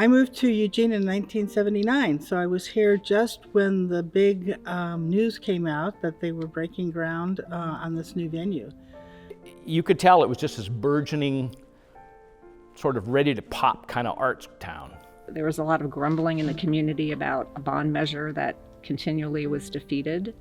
I moved to Eugene in 1979, so I was here just when the big news came out that they were breaking ground on this new venue. You could tell it was just this burgeoning, sort of ready to pop kind of arts town. There was a lot of grumbling in the community about a bond measure that continually was defeated.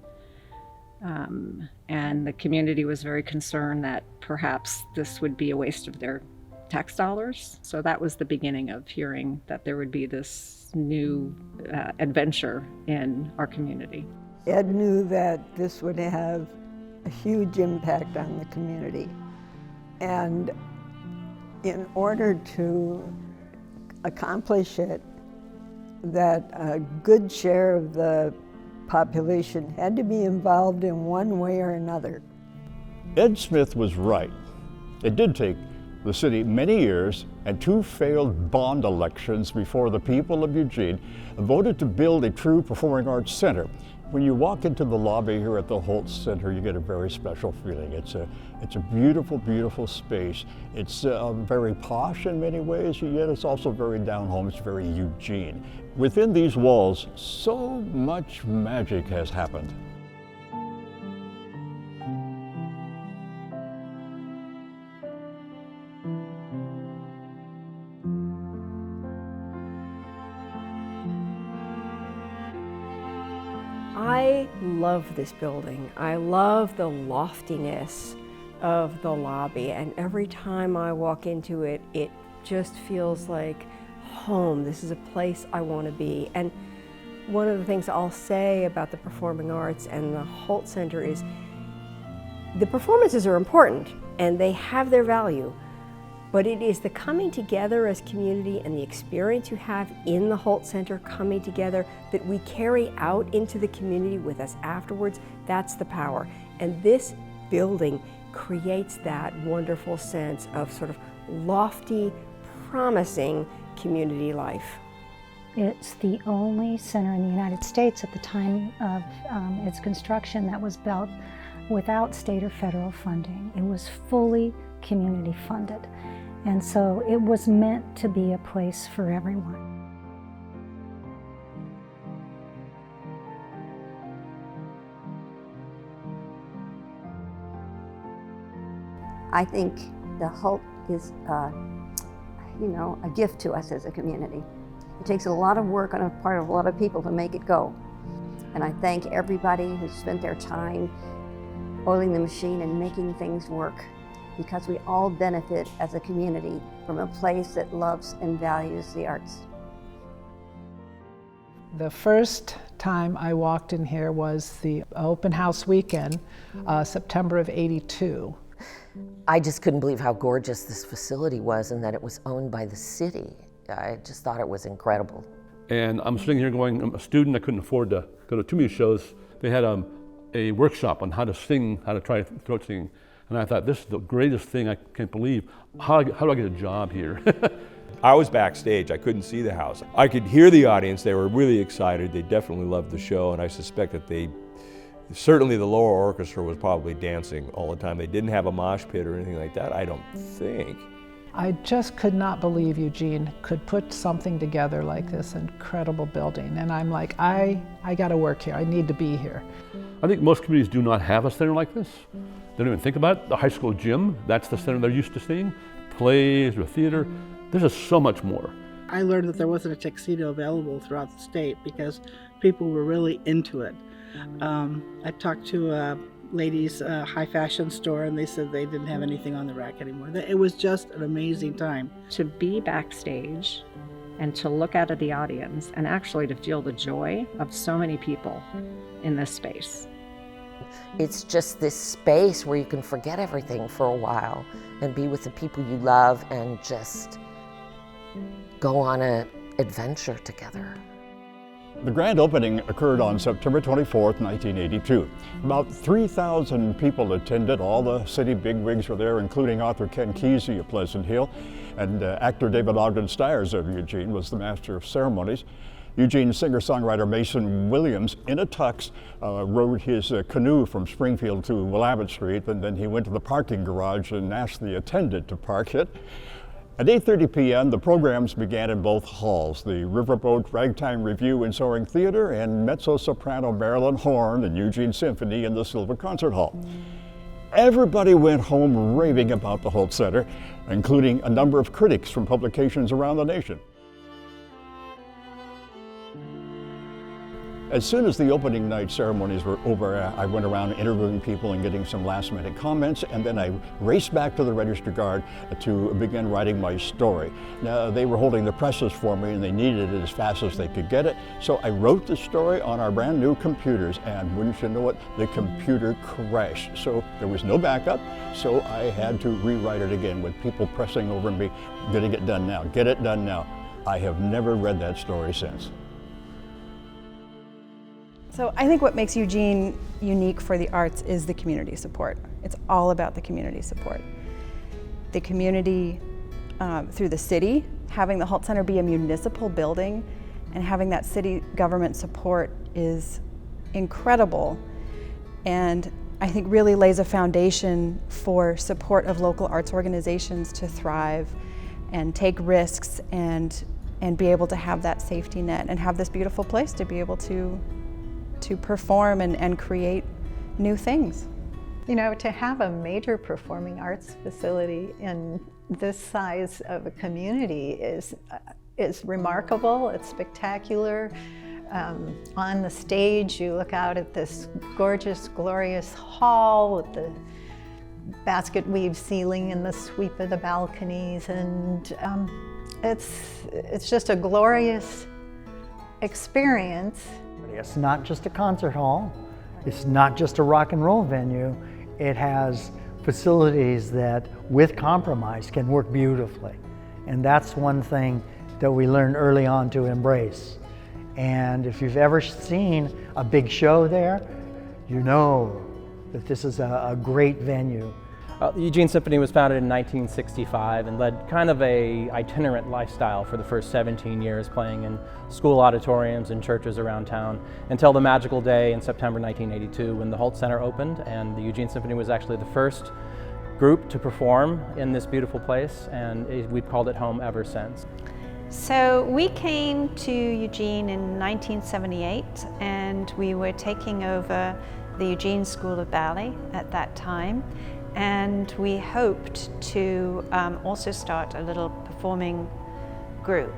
And the community was very concerned that perhaps this would be a waste of their tax dollars. So that was the beginning of hearing that there would be this new adventure in our community. Ed knew that this would have a huge impact on the community. And in order to accomplish it, that a good share of the population had to be involved in one way or another. Ed Smith was right. It did take the city many years and 2 failed bond elections before the people of Eugene voted to build a true performing arts center. When you walk into the lobby here at the Hult Center, you get a very special feeling. It's a beautiful, beautiful space. It's very posh in many ways, yet it's also very down home. It's very Eugene. Within these walls, so much magic has happened. I love this building. I love the loftiness of the lobby, and every time I walk into it, it just feels like home. This is a place I want to be. And one of the things I'll say about the performing arts and the Hult Center is the performances are important and they have their value, but it is the coming together as community and the experience you have in the Hult Center coming together that we carry out into the community with us afterwards. That's the power. And this building creates that wonderful sense of sort of lofty, promising community life. It's the only center in the United States at the time of its construction that was built without state or federal funding. It was fully community funded. And so it was meant to be a place for everyone. I think the Hult is, a gift to us as a community. It takes a lot of work on the part of a lot of people to make it go. And I thank everybody who spent their time oiling the machine and making things work, because we all benefit as a community from a place that loves and values the arts. The first time I walked in here was the open house weekend, September of '82. I just couldn't believe how gorgeous this facility was and that it was owned by the city. I just thought it was incredible. And I'm sitting here going, I'm a student, I couldn't afford to go to too many shows. They had a workshop on how to sing, how to try throat singing. And I thought, this is the greatest thing, I can't believe. How do I get a job here? I was backstage, I couldn't see the house. I could hear the audience, they were really excited, they definitely loved the show, and I suspect that certainly the lower orchestra was probably dancing all the time. They didn't have a mosh pit or anything like that, I don't think. I just could not believe Eugene could put something together like this incredible building. And I'm like, I gotta work here, I need to be here. I think most communities do not have a center like this. They don't even think about it. The high school gym, that's the center they're used to seeing. Plays or theater, there's just so much more. I learned that there wasn't a tuxedo available throughout the state because people were really into it. I talked to a ladies' high fashion store and they said they didn't have anything on the rack anymore. It was just an amazing time. To be backstage and to look out at the audience and actually to feel the joy of so many people in this space. It's just this space where you can forget everything for a while and be with the people you love and just go on an adventure together. The grand opening occurred on September 24th, 1982. About 3,000 people attended. All the city bigwigs were there, including author Ken Kesey of Pleasant Hill, and actor David Ogden Stiers of Eugene was the master of ceremonies. Eugene singer-songwriter Mason Williams, in a tux, rode his canoe from Springfield to Willamette Street, and then he went to the parking garage and asked the attendant to park it. At 8:30 p.m., the programs began in both halls, the Riverboat Ragtime Review in Soreng Theater and mezzo-soprano Marilyn Horn and Eugene Symphony in the Silva Concert Hall. Everybody went home raving about the Hult Center, including a number of critics from publications around the nation. As soon as the opening night ceremonies were over, I went around interviewing people and getting some last-minute comments, and then I raced back to the Register Guard to begin writing my story. Now, they were holding the presses for me, and they needed it as fast as they could get it, so I wrote the story on our brand new computers, and wouldn't you know it, the computer crashed. So there was no backup, so I had to rewrite it again with people pressing over me, getting it done now, get it done now. I have never read that story since. So I think what makes Eugene unique for the arts is the community support. It's all about the community support. The community through the city, having the Hult Center be a municipal building and having that city government support is incredible, and I think really lays a foundation for support of local arts organizations to thrive and take risks and be able to have that safety net and have this beautiful place to be able to perform and create new things. You know, to have a major performing arts facility in this size of a community is remarkable, it's spectacular. On the stage, you look out at this gorgeous, glorious hall with the basket weave ceiling and the sweep of the balconies, and it's just a glorious experience. It's not just a concert hall, it's not just a rock and roll venue, it has facilities that with compromise can work beautifully. And that's one thing that we learned early on to embrace. And if you've ever seen a big show there, you know that this is a great venue. The Eugene Symphony was founded in 1965 and led kind of a itinerant lifestyle for the first 17 years, playing in school auditoriums and churches around town until the magical day in September 1982 when the Hult Center opened, and the Eugene Symphony was actually the first group to perform in this beautiful place, and we've called it home ever since. So we came to Eugene in 1978, and we were taking over the Eugene School of Ballet at that time. And we hoped to also start a little performing group.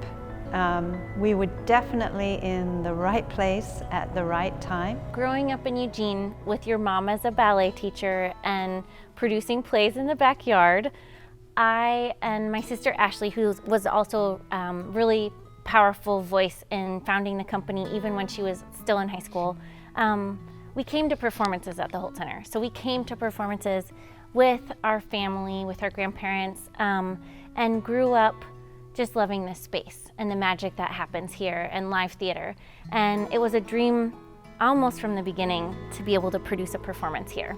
We were definitely in the right place at the right time. Growing up in Eugene with your mom as a ballet teacher and producing plays in the backyard, I and my sister Ashley, who was also a really powerful voice in founding the company even when she was still in high school, we came to performances at the Hult Center. So we came to performances with our family, with our grandparents, and grew up just loving this space and the magic that happens here and live theater. And it was a dream almost from the beginning to be able to produce a performance here.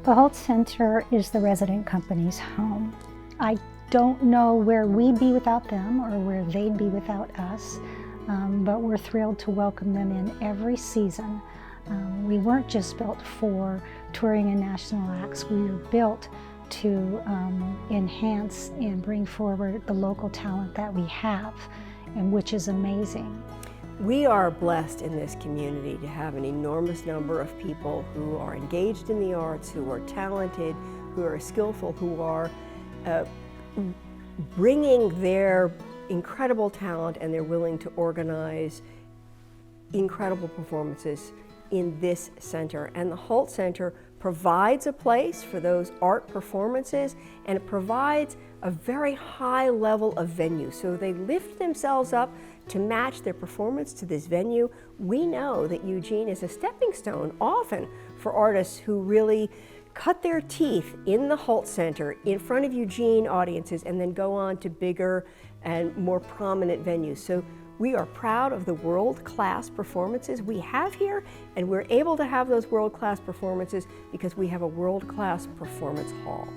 The Hult Center is the resident company's home. I don't know where we'd be without them or where they'd be without us, but we're thrilled to welcome them in every season. We weren't just built for touring and national acts, we were built to enhance and bring forward the local talent that we have, and which is amazing. We are blessed in this community to have an enormous number of people who are engaged in the arts, who are talented, who are skillful, who are bringing their incredible talent, and they're willing to organize incredible performances in this center. And the Hult Center provides a place for those art performances, and it provides a very high level of venue. So they lift themselves up to match their performance to this venue. We know that Eugene is a stepping stone often for artists who really cut their teeth in the Hult Center in front of Eugene audiences and then go on to bigger and more prominent venues. So we are proud of the world-class performances we have here, and we're able to have those world-class performances because we have a world-class performance hall.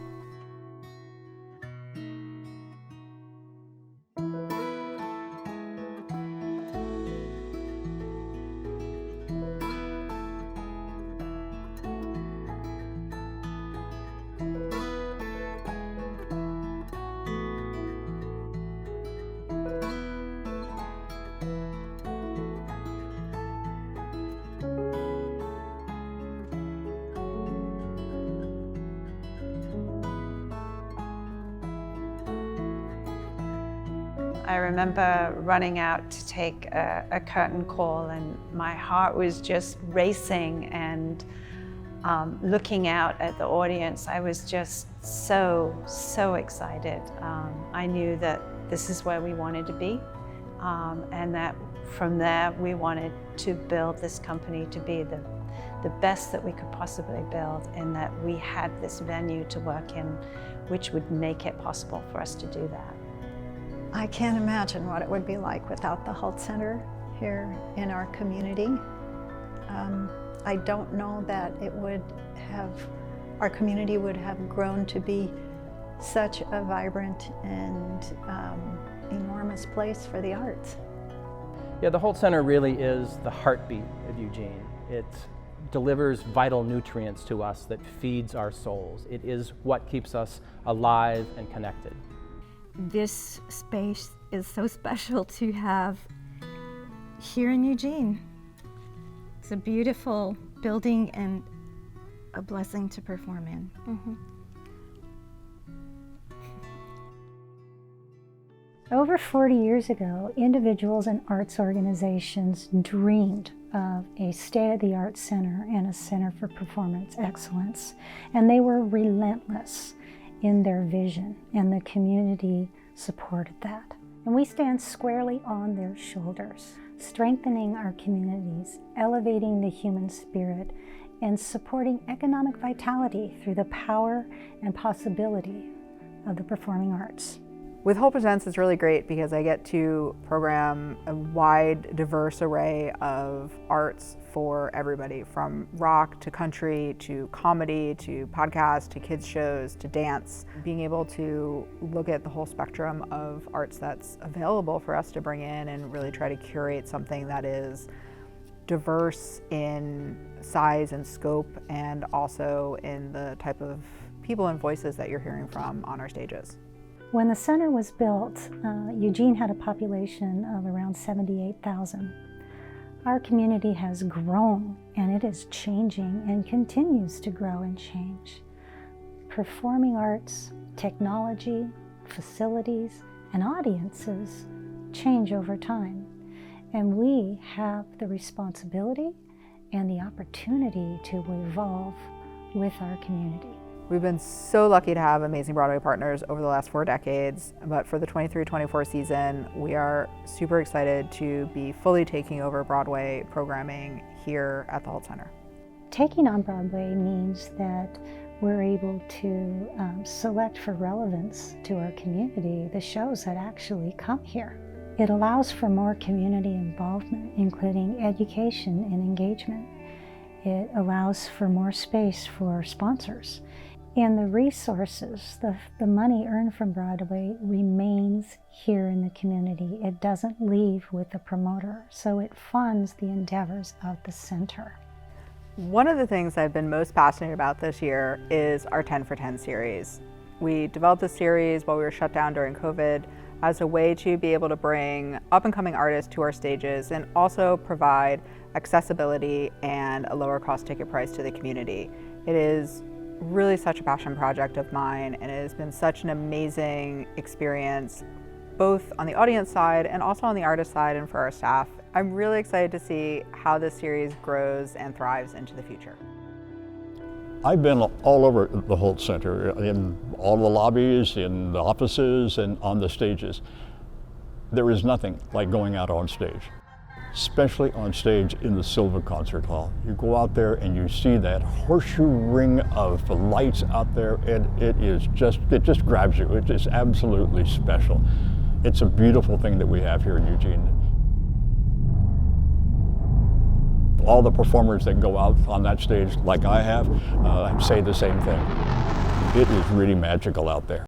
I remember running out to take a curtain call, and my heart was just racing, and looking out at the audience, I was just so excited. I knew that this is where we wanted to be, and that from there we wanted to build this company to be the best that we could possibly build, and that we had this venue to work in which would make it possible for us to do that. I can't imagine what it would be like without the Hult Center here in our community. I don't know that our community would have grown to be such a vibrant and enormous place for the arts. Yeah, the Hult Center really is the heartbeat of Eugene. It delivers vital nutrients to us that feeds our souls. It is what keeps us alive and connected. This space is so special to have here in Eugene. It's a beautiful building and a blessing to perform in. Mm-hmm. Over 40 years ago, individuals and arts organizations dreamed of a state-of-the-art center and a center for performance excellence, and they were relentless in their vision, and the community supported that. And we stand squarely on their shoulders, strengthening our communities, elevating the human spirit, and supporting economic vitality through the power and possibility of the performing arts. With Hult Presents, it's really great because I get to program a wide, diverse array of arts for everybody, from rock to country to comedy to podcast to kids shows to dance. Being able to look at the whole spectrum of arts that's available for us to bring in and really try to curate something that is diverse in size and scope, and also in the type of people and voices that you're hearing from on our stages. When the center was built, Eugene had a population of around 78,000. Our community has grown, and it is changing and continues to grow and change. Performing arts, technology, facilities, and audiences change over time, and we have the responsibility and the opportunity to evolve with our community. We've been so lucky to have amazing Broadway partners over the last 4 decades, but for the 23-24 season, we are super excited to be fully taking over Broadway programming here at the Hult Center. Taking on Broadway means that we're able to select for relevance to our community the shows that actually come here. It allows for more community involvement, including education and engagement. It allows for more space for sponsors. And the resources, the money earned from Broadway remains here in the community. It doesn't leave with the promoter, so it funds the endeavors of the center. One of the things I've been most passionate about this year is our 10 for 10 series. We developed this series while we were shut down during COVID as a way to be able to bring up-and-coming artists to our stages and also provide accessibility and a lower cost ticket price to the community. It is really such a passion project of mine, and it has been such an amazing experience, both on the audience side and also on the artist side and for our staff. I'm really excited to see how this series grows and thrives into the future. I've been all over the Hult Center, in all the lobbies, in the offices, and on the stages. There is nothing like going out on stage, especially on stage in the Silva Concert Hall. You go out there and you see that horseshoe ring of the lights out there, and it just grabs you. It is absolutely special. It's a beautiful thing that we have here in Eugene. All the performers that go out on that stage, like I have, say the same thing. It is really magical out there.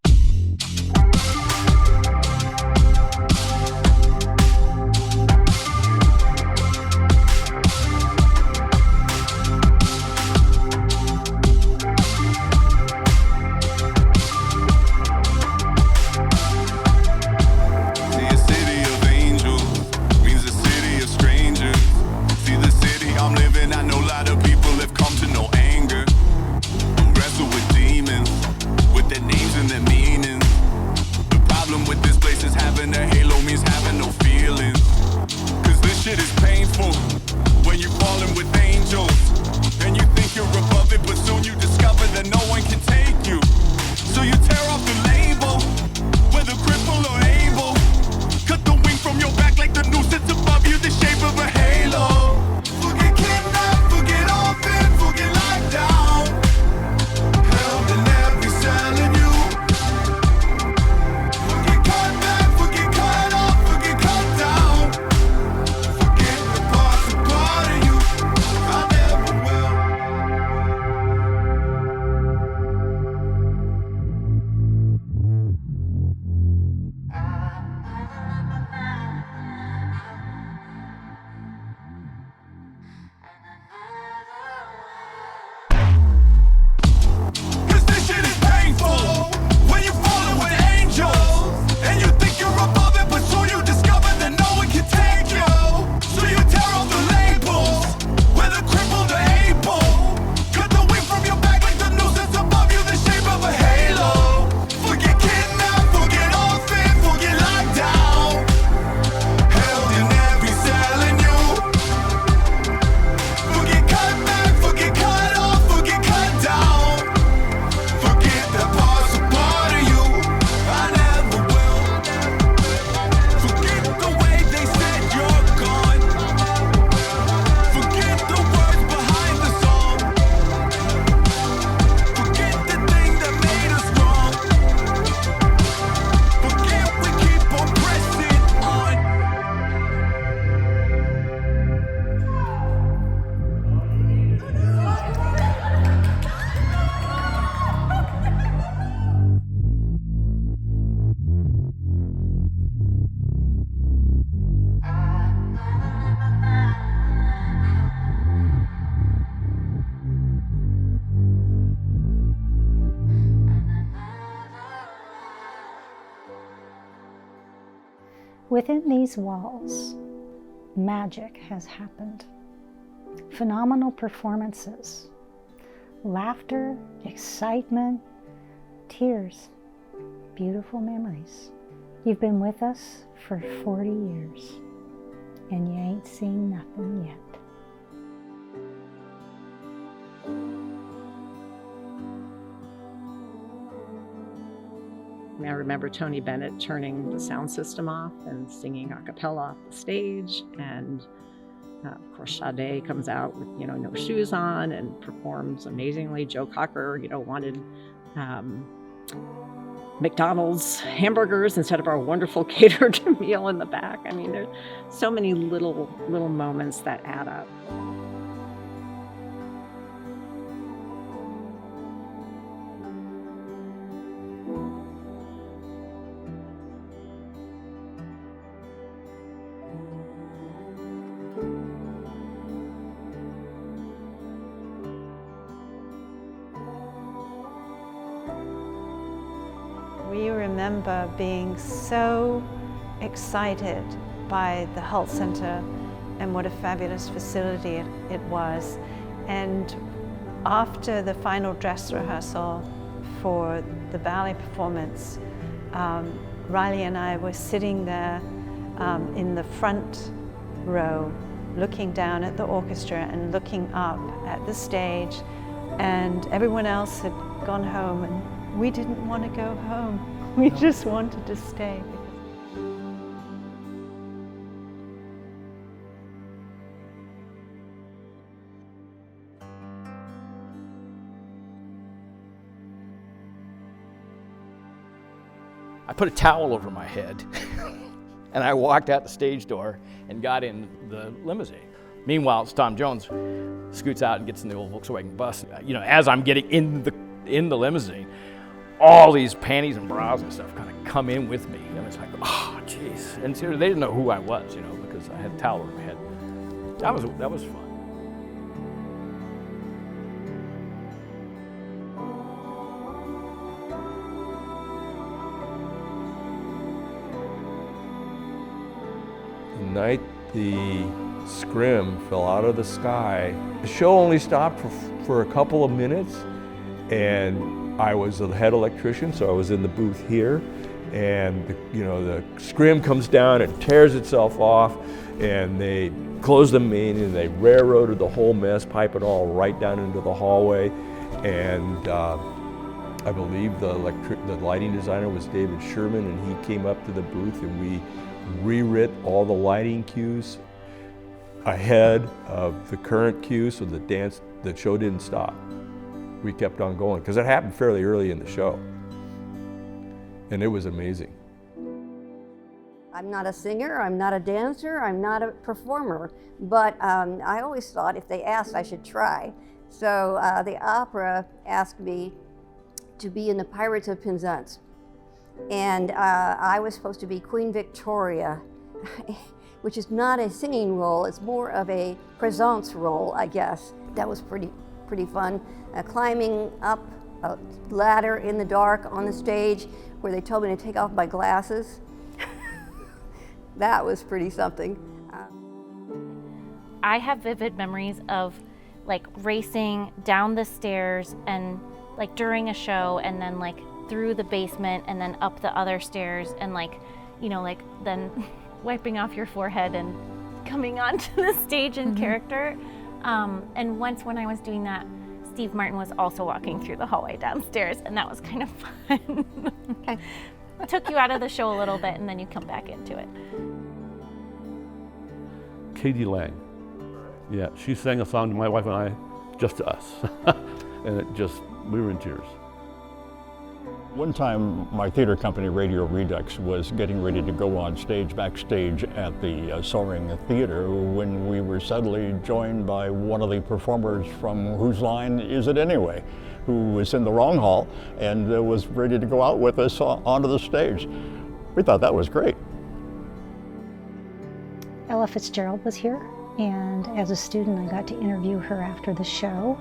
With their names and their meanings. Within these walls, magic has happened. Phenomenal performances, laughter, excitement, tears, beautiful memories. You've been with us for 40 years, and you ain't seen nothing yet. I remember Tony Bennett turning the sound system off and singing a cappella off the stage, and of course Sade comes out with no shoes on and performs amazingly. Joe Cocker wanted McDonald's hamburgers instead of our wonderful catered meal in the back. I mean, there's so many little moments that add up. We remember being so excited by the Hult Center and what a fabulous facility it was. And after the final dress rehearsal for the ballet performance, Riley and I were sitting there in the front row, looking down at the orchestra and looking up at the stage, and everyone else had gone home, and we didn't want to go home. We just wanted to stay. I put a towel over my head and I walked out the stage door and got in the limousine. Meanwhile, Tom Jones scoots out and gets in the old Volkswagen bus. As I'm getting in the limousine, all these panties and bras and stuff kind of come in with me. And it's like, oh, jeez. And so they didn't know who I was, because I had a towel over my head. That was fun. The night the scrim fell out of the sky, the show only stopped for a couple of minutes, and I was the head electrician, so I was in the booth here, and the scrim comes down and tears itself off, and they closed the main and they railroaded the whole mess, pipe and all, right down into the hallway. And I believe the lighting designer was David Sherman, and he came up to the booth and we rewrit all the lighting cues ahead of the current cue, so the show didn't stop. We kept on going, because it happened fairly early in the show. And it was amazing. I'm not a singer, I'm not a dancer, I'm not a performer, but I always thought if they asked, I should try. So the opera asked me to be in the Pirates of Penzance. And I was supposed to be Queen Victoria, which is not a singing role, it's more of a présence role, I guess. That was pretty fun. Climbing up a ladder in the dark on the stage where they told me to take off my glasses. That was pretty something. I have vivid memories of racing down the stairs and during a show, and then through the basement and then up the other stairs, and then wiping off your forehead and coming onto the stage in character. And once when I was doing that, Steve Martin was also walking through the hallway downstairs, and that was kind of fun. Okay. Took you out of the show a little bit, and then you come back into it. Katie Lang. Yeah, she sang a song to my wife and I, just to us. And we were in tears. One time, my theater company, Radio Redux, was getting ready to go on stage, backstage at the Soreng Theater, when we were suddenly joined by one of the performers from Whose Line Is It Anyway?, who was in the wrong hall and was ready to go out with us onto the stage. We thought that was great. Ella Fitzgerald was here, and as a student I got to interview her after the show,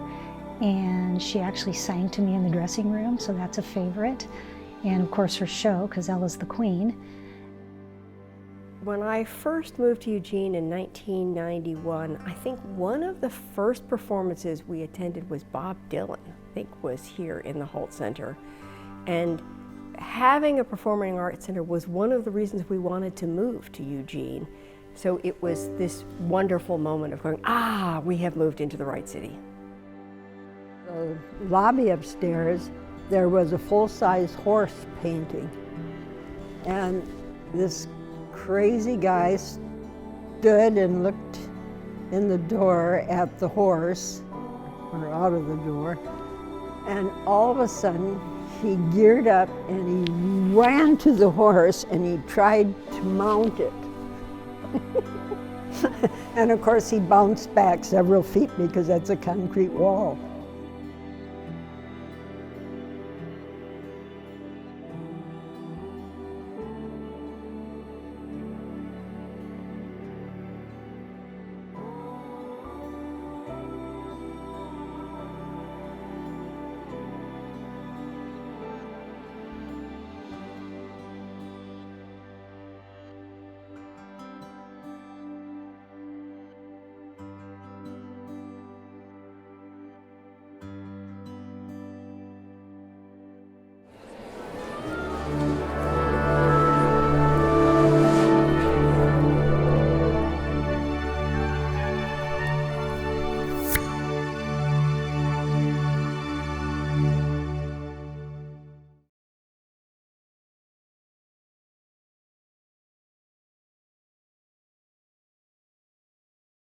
and she actually sang to me in the dressing room, so that's a favorite. And of course her show, because Ella's the queen. When I first moved to Eugene in 1991, I think one of the first performances we attended was Bob Dylan, I think was here in the Hult Center. And having a performing arts center was one of the reasons we wanted to move to Eugene. So it was this wonderful moment of going, we have moved into the right city. The lobby upstairs, there was a full-size horse painting. And this crazy guy stood and looked in the door at the horse, or out of the door, and all of a sudden he geared up and he ran to the horse and he tried to mount it. And of course he bounced back several feet because that's a concrete wall.